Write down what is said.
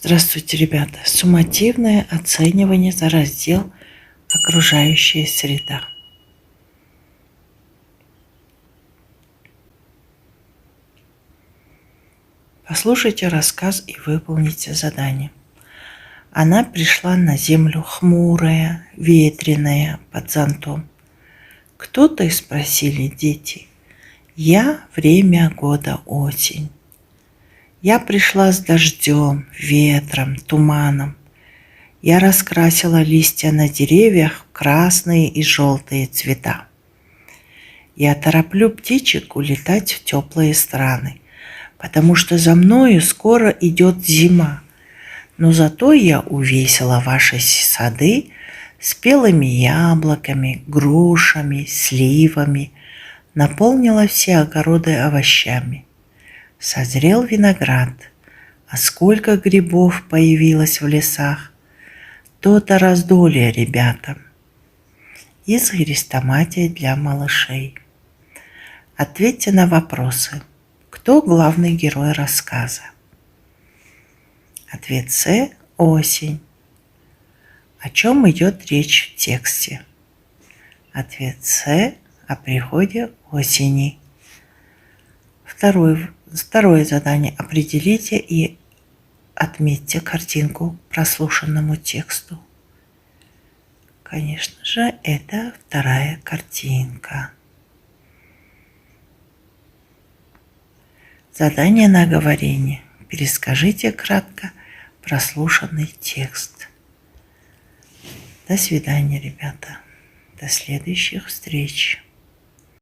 Здравствуйте, ребята! Суммативное оценивание за раздел «Окружающая среда». Послушайте рассказ и выполните задание. Она пришла на землю хмурая, ветреная, под зонтом. «Кто ты?» – спросили дети. «Я – время года осень. Я пришла с дождем, ветром, туманом. Я раскрасила листья на деревьях в красные и желтые цвета. Я тороплю птичек улетать в теплые страны, потому что за мною скоро идет зима. Но зато я увесила ваши сады спелыми яблоками, грушами, сливами, наполнила все огороды овощами. Созрел виноград, а сколько грибов появилось в лесах. То-то раздолье ребятам. Из хрестоматии для малышей. Ответьте на вопросы. Кто главный герой рассказа? Ответ С. Осень. О чем идет речь в тексте? Ответ С. О приходе осени. Второе задание. Определите и отметьте картинку к прослушанному тексту. Конечно же, это вторая картинка. Задание на говорение. Перескажите кратко прослушанный текст. До свидания, ребята. До следующих встреч.